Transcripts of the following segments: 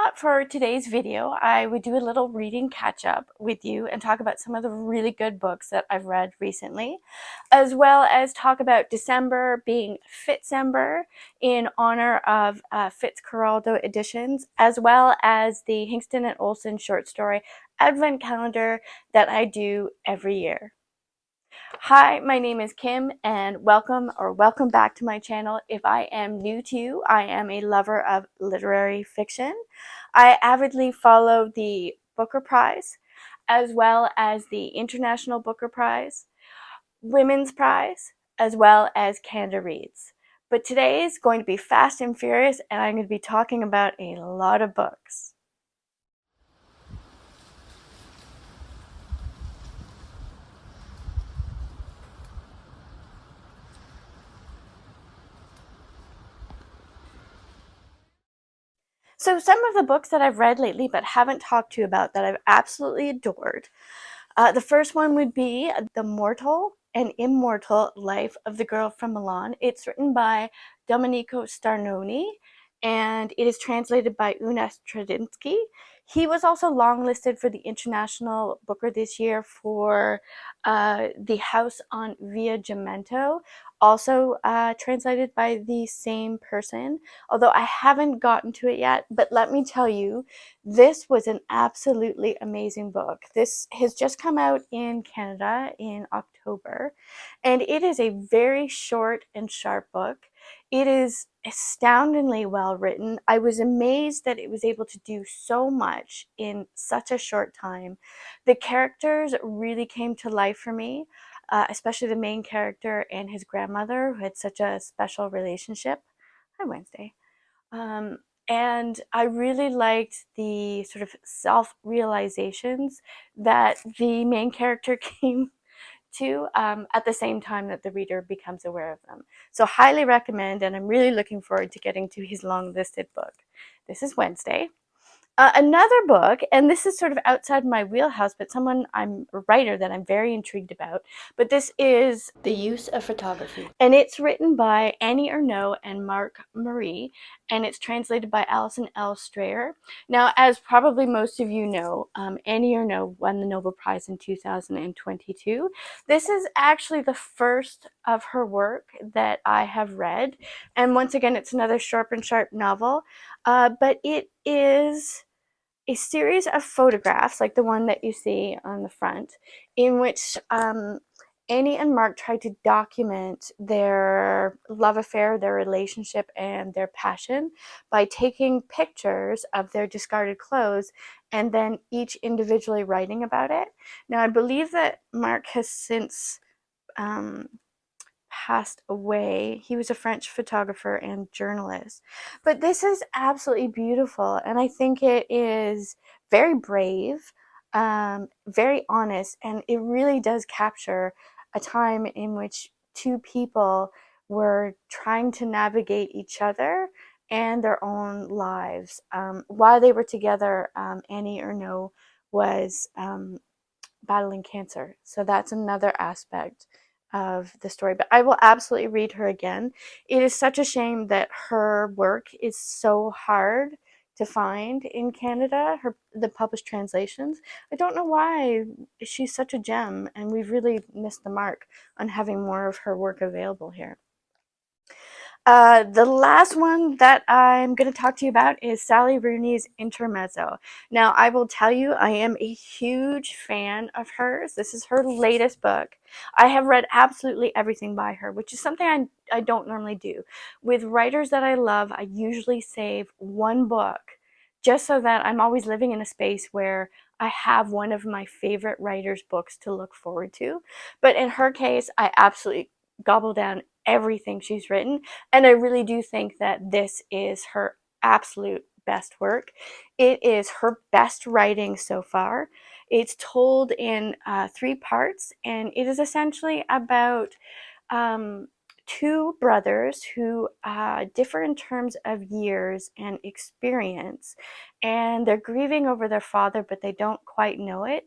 thought for today's video, I would do a little reading catch up with you and talk about some of the really good books that I've read recently, as well as talk about December being Fitzember in honor of Fitzcarraldo editions, as well as the Hingston and Olsen short story advent calendar that I do every year. Hi, my name is Kim and welcome back to my channel. If I am new to you, I am a lover of literary fiction. I avidly follow the Booker Prize, as well as the International Booker Prize, Women's Prize, as well as Canada Reads. But today is going to be fast and furious, and I'm going to be talking about a lot of books. So some of the books that I've read lately but haven't talked to you about that I've absolutely adored. The first one would be The Mortal and Immortal Life of the Girl from Milan. It's written by Domenico Starnoni and it is translated by Una Stradinsky. He was also longlisted for the International Booker this year for The House on Via Gemento, also translated by the same person, although I haven't gotten to it yet. But let me tell you, this was an absolutely amazing book. This has just come out in Canada in October, and it is a very short and sharp book. It is astoundingly well written. I was amazed that it was able to do so much in such a short time. The characters really came to life for me, especially the main character and his grandmother, who had such a special relationship. Hi, Wednesday. And I really liked the sort of self-realizations that the main character came to at the same time that the reader becomes aware of them. So highly recommend, and I'm really looking forward to getting to his long-listed book. This is Wednesday. Another book, and this is sort of outside my wheelhouse, but I'm a writer that I'm very intrigued about, but this is The Use of Photography. And it's written by Annie Ernaux and Mark Marie, and it's translated by Alison L. Strayer. Now, as probably most of you know, Annie Ernaux won the Nobel Prize in 2022. This is actually the first of her work that I have read, and once again, it's another sharp and sharp novel, but it is a series of photographs, like the one that you see on the front, in which Annie and Mark try to document their love affair, their relationship, and their passion by taking pictures of their discarded clothes and then each individually writing about it. Now, I believe that Mark has since passed away. He was a French photographer and journalist. But this is absolutely beautiful, and I think it is very brave, very honest, and it really does capture a time in which two people were trying to navigate each other and their own lives. While they were together, Annie Ernaux was battling cancer. So that's another aspect of the story, but I will absolutely read her again. It is such a shame that her work is so hard to find in Canada, the published translations. I don't know why. She's such a gem, and we've really missed the mark on having more of her work available here. The last one that I'm going to talk to you about is Sally Rooney's Intermezzo. Now, I will tell you, I am a huge fan of hers. This is her latest book. I have read absolutely everything by her, which is something I don't normally do. With writers that I love, I usually save one book just so that I'm always living in a space where I have one of my favorite writers' books to look forward to. But in her case, I absolutely gobble down everything she's written, and I really do think that this is her absolute best work. It is her best writing so far. It's told in 3 parts, and it is essentially about two brothers who differ in terms of years and experience, and they're grieving over their father, but they don't quite know it,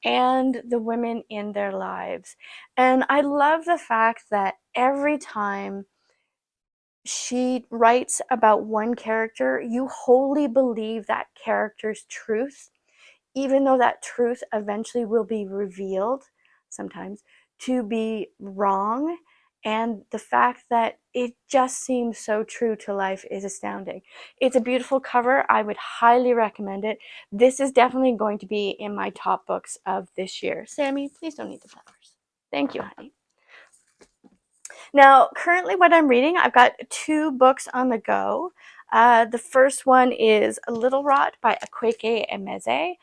and the women in their lives. And I love the fact that every time she writes about one character, you wholly believe that character's truth, even though that truth eventually will be revealed sometimes to be wrong. And the fact that it just seems so true to life is astounding. It's a beautiful cover. I would highly recommend it. This is definitely going to be in my top books of this year. Sammy, please don't eat the flowers. Thank you, honey. Now, currently what I'm reading, I've got 2 books on the go. The first one is Little Rot by Akweke Emeze.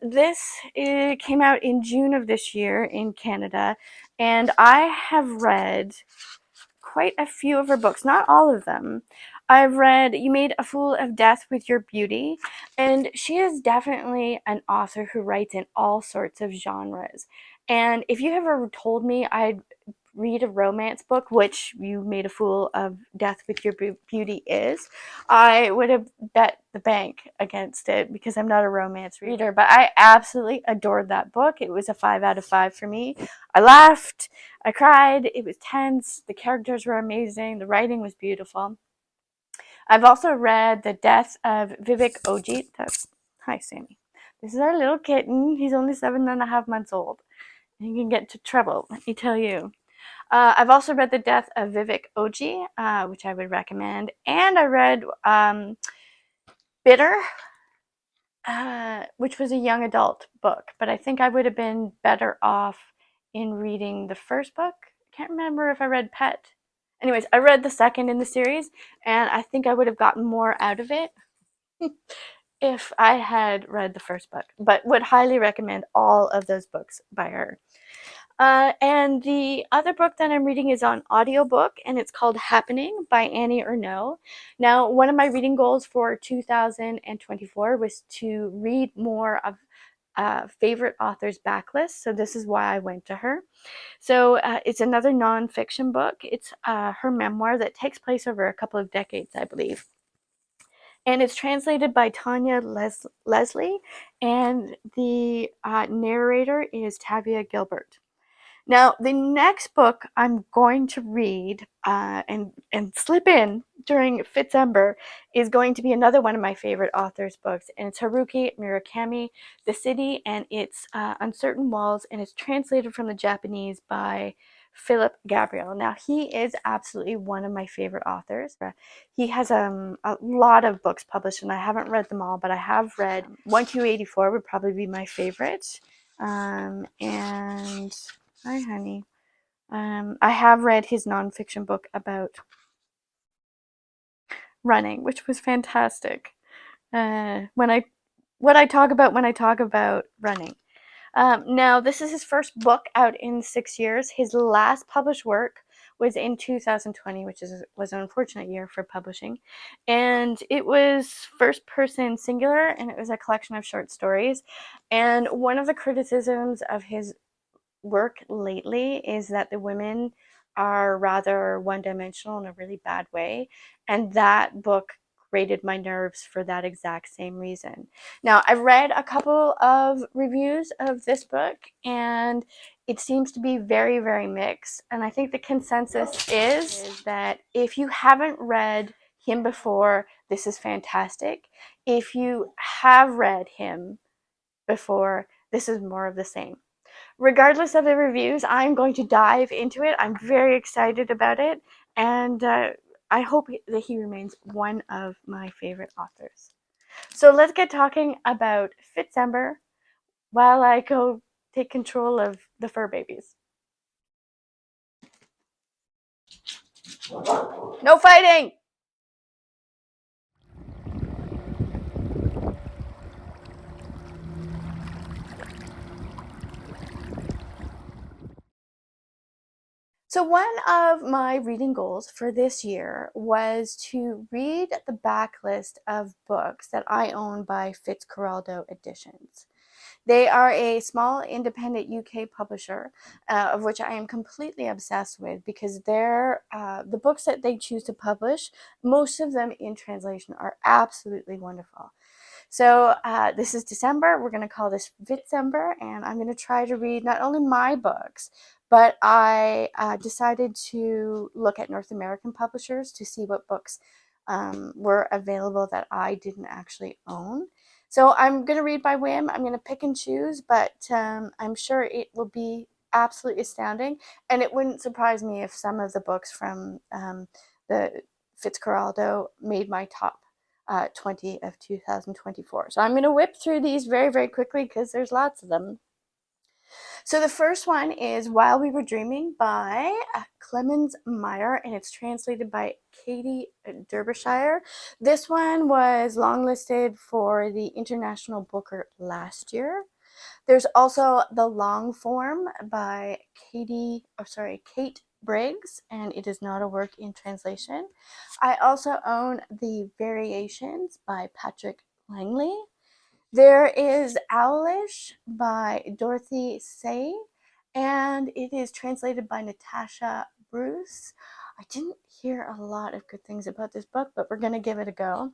This came out in June of this year in Canada, and I have read quite a few of her books, not all of them. I've read You Made a Fool of Death with Your Beauty, and she is definitely an author who writes in all sorts of genres. And if you ever told me I'd read a romance book, which You Made a Fool of Death with Your Beauty is, I would have bet the bank against it because I'm not a romance reader. But I absolutely adored that book. It was a 5 out of 5 for me. I laughed, I cried, it was tense, the characters were amazing, the writing was beautiful. I've also read The Death of Vivek Ojit. Hi, Sammy. This is our little kitten. He's only 7.5 months old. He can get into trouble, let me tell you. I've also read The Death of Vivek Oji, which I would recommend. And I read Bitter, which was a young adult book. But I think I would have been better off in reading the first book. I can't remember if I read Pet. Anyways, I read the second in the series, and I think I would have gotten more out of it if I had read the first book. But would highly recommend all of those books by her. And the other book that I'm reading is on audiobook, and it's called Happening by Annie Ernaux. Now, one of my reading goals for 2024 was to read more of favorite authors' backlists, so this is why I went to her. So it's another nonfiction book. It's her memoir that takes place over a couple of decades, I believe. And it's translated by Tanya Leslie, and the narrator is Tavia Gilbert. Now, the next book I'm going to read and slip in during Fitzember is going to be another one of my favorite authors' books, and it's Haruki Murakami, The City and Its Uncertain Walls, and it's translated from the Japanese by Philip Gabriel. Now, he is absolutely one of my favorite authors. He has a lot of books published, and I haven't read them all, but I have read 1Q84 would probably be my favorite. And hi, honey. I have read his nonfiction book about running, which was fantastic. What I talk about when I talk about running. Now, this is his first book out in 6 years. His last published work was in 2020, which was an unfortunate year for publishing. And it was first person singular, and it was a collection of short stories. And one of the criticisms of his work lately is that the women are rather one-dimensional in a really bad way, and that book grated my nerves for that exact same reason. Now, I've read a couple of reviews of this book, and it seems to be very, very mixed, and I think the consensus is that if you haven't read him before, this is fantastic. If you have read him before, this is more of the same. Regardless of the reviews, I'm going to dive into it. I'm very excited about it, and I hope that he remains one of my favorite authors. So let's get talking about Fitzember while I go take control of the fur babies. No fighting! So one of my reading goals for this year was to read the backlist of books that I own by Fitzcarraldo Editions. They are a small independent UK publisher, of which I am completely obsessed with because the books that they choose to publish, most of them in translation, are absolutely wonderful. So this is December. We're going to call this Fitzember, and I'm going to try to read not only my books, but I decided to look at North American publishers to see what books were available that I didn't actually own. So I'm going to read by whim. I'm going to pick and choose, but I'm sure it will be absolutely astounding. And it wouldn't surprise me if some of the books from the Fitzcarraldo made my top 20 of 2024. So I'm going to whip through these very, very quickly because there's lots of them. So the first one is While We Were Dreaming by Clemens Meyer, and it's translated by Katie Derbyshire. This one was longlisted for the International Booker last year. There's also the long form by Kate Briggs, and it is not a work in translation. I also own the variations by Patrick Langley. There is Owlish by Dorothy Say, and it is translated by Natasha Bruce. I didn't hear a lot of good things about this book, but we're going to give it a go.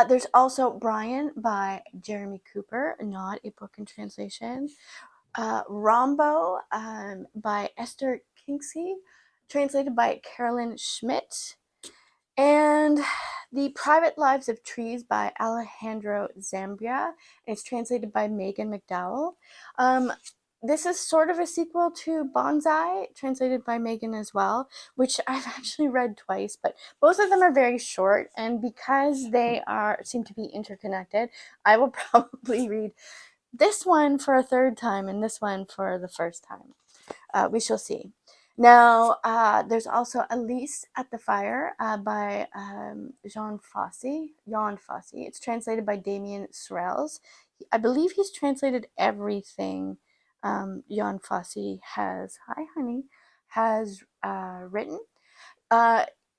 There's also Brian by Jeremy Cooper, not a book in translation. Rombo by Esther Kinksey, translated by Carolyn Schmidt. And The Private Lives of Trees by Alejandro Zambia, and it's translated by Megan McDowell. This is sort of a sequel to Bonsai, translated by Megan as well, which I've actually read twice, but both of them are very short, and because they seem to be interconnected, I will probably read this one for a third time and this one for the first time. We shall see. Now, there's also Elise at the Fire by Jan Fosse. It's translated by Damien Sorrells. I believe he's translated everything Jan Fosse has, hi honey, has written.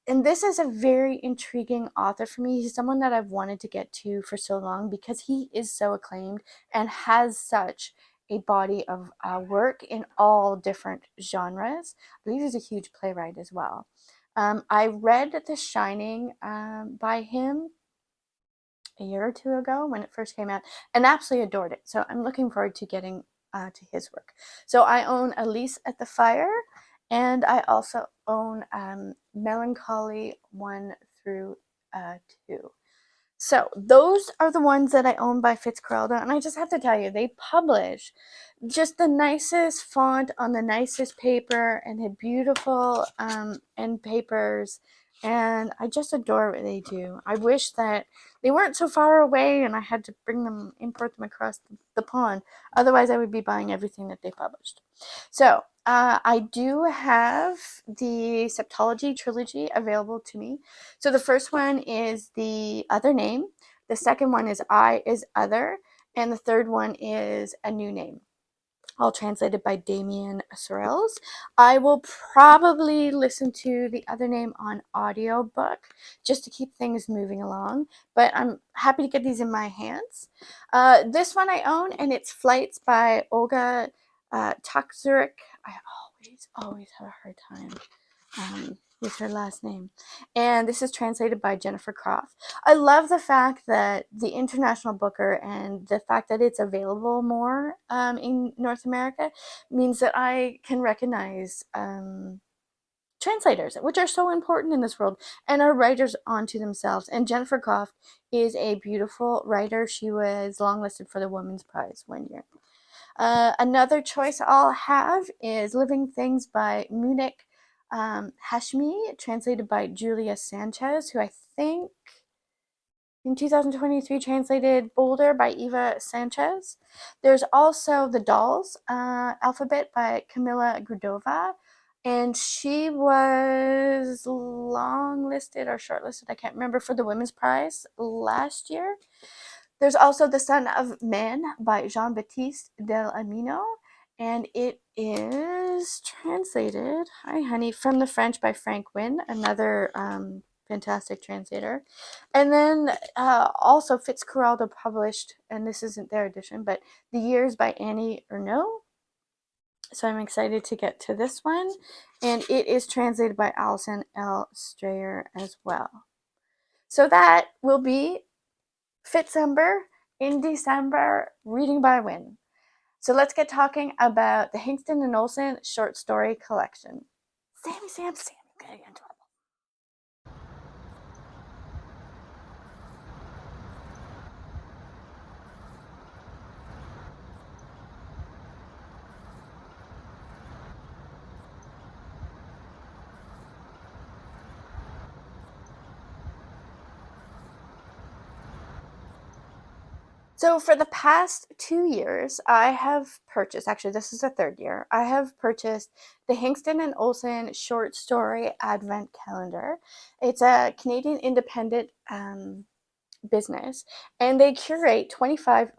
And this is a very intriguing author for me. He's someone that I've wanted to get to for so long because he is so acclaimed and has such a body of work in all different genres. I believe he's a huge playwright as well. I read The Shining by him a year or two ago when it first came out and absolutely adored it. So I'm looking forward to getting to his work. So I own Elise at the Fire, and I also own Melancholy 1 through 2. So those are the ones that I own by Fitzcarraldo, and I just have to tell you, they publish just the nicest font on the nicest paper and had beautiful end papers, and I just adore what they do. I wish that they weren't so far away and I had to import them across the pond. Otherwise, I would be buying everything that they published. So I do have the Septology trilogy available to me. So the first one is The Other Name. The second one is I Is Other. And the third one is A New Name, all translated by Damien Sorrells. I will probably listen to The Other Name on audiobook just to keep things moving along, but I'm happy to get these in my hands. This one I own, and it's Flights by Olga Tokarczuk. I always have a hard time with her last name. And this is translated by Jennifer Croft. I love the fact that the International Booker and the fact that it's available more in North America means that I can recognize translators, which are so important in this world, and are writers onto themselves. And Jennifer Croft is a beautiful writer. She was longlisted for the Women's Prize one year. Another choice I'll have is Living Things by Munich Hashmi, translated by Julia Sanchez, who I think in 2023 translated Boulder by Eva Sanchez. There's also The Dolls Alphabet by Camila Grudova, and she was longlisted or shortlisted, I can't remember, for the Women's Prize last year. There's also The Son of Men by Jean-Baptiste Del Amino, and it is translated, hi honey, from the French by Frank Wynne, another fantastic translator. And then also Fitzcarraldo published, and this isn't their edition, but The Years by Annie Ernaux. So I'm excited to get to this one, and it is translated by Olsen L. Strayer as well. So that will be Fitzember in December, reading by Win. So let's get talking about the Hingston and Olsen short story collection. Sammy, getting into trouble. So for the past 2 years, I have purchased, actually this is the third year, I have purchased the Hingston and Olsen short story advent calendar. It's a Canadian independent business, and they curate 25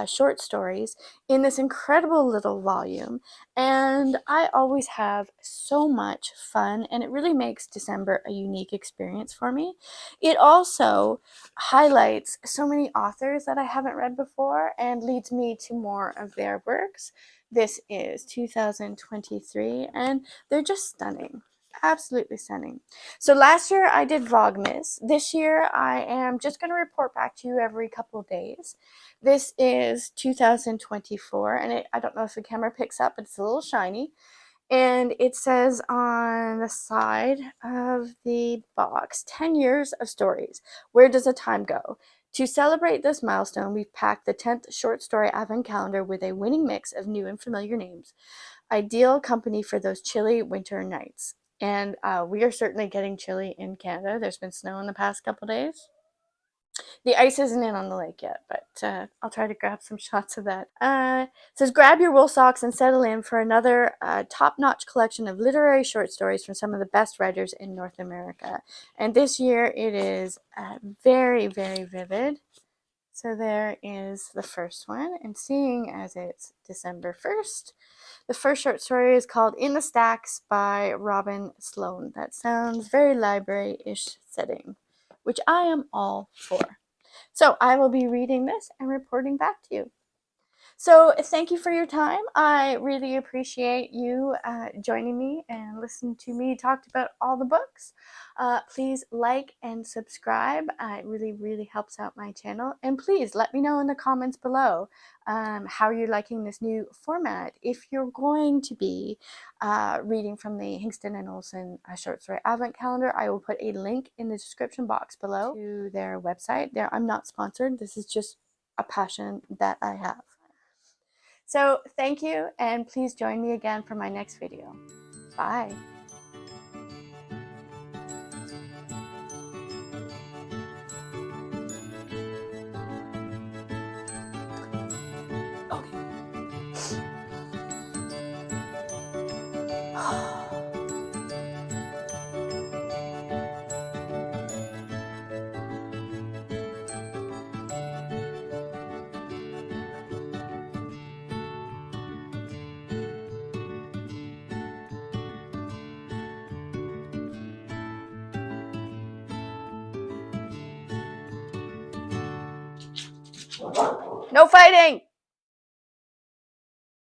short stories in this incredible little volume, and I always have so much fun, and it really makes December a unique experience for me. It also highlights so many authors that I haven't read before and leads me to more of their works. This is 2023, and they're just stunning. Absolutely stunning. So last year I did Vlogmas. This year I am just going to report back to you every couple of days. This is 2024, and I don't know if the camera picks up, but it's a little shiny. And it says on the side of the box, 10 years of stories. Where does the time go? To celebrate this milestone, we've packed the 10th short story advent calendar with a winning mix of new and familiar names. Ideal company for those chilly winter nights. And we are certainly getting chilly in Canada. There's been snow in the past couple days. The ice isn't in on the lake yet, but I'll try to grab some shots of that. It says, grab your wool socks and settle in for another top-notch collection of literary short stories from some of the best writers in North America. And this year it is very, very vivid. So there is the first one, and seeing as it's December 1st, the first short story is called In the Stacks by Robin Sloan. That sounds very library-ish setting, which I am all for. So I will be reading this and reporting back to you. So thank you for your time. I really appreciate you joining me and listening to me talk about all the books. Please like and subscribe. It really, really helps out my channel. And please let me know in the comments below how you're liking this new format. If you're going to be reading from the Hingston and Olsen short story advent calendar, I will put a link in the description box below to their website. I'm not sponsored. This is just a passion that I have. So thank you, and please join me again for my next video. Bye. No fighting!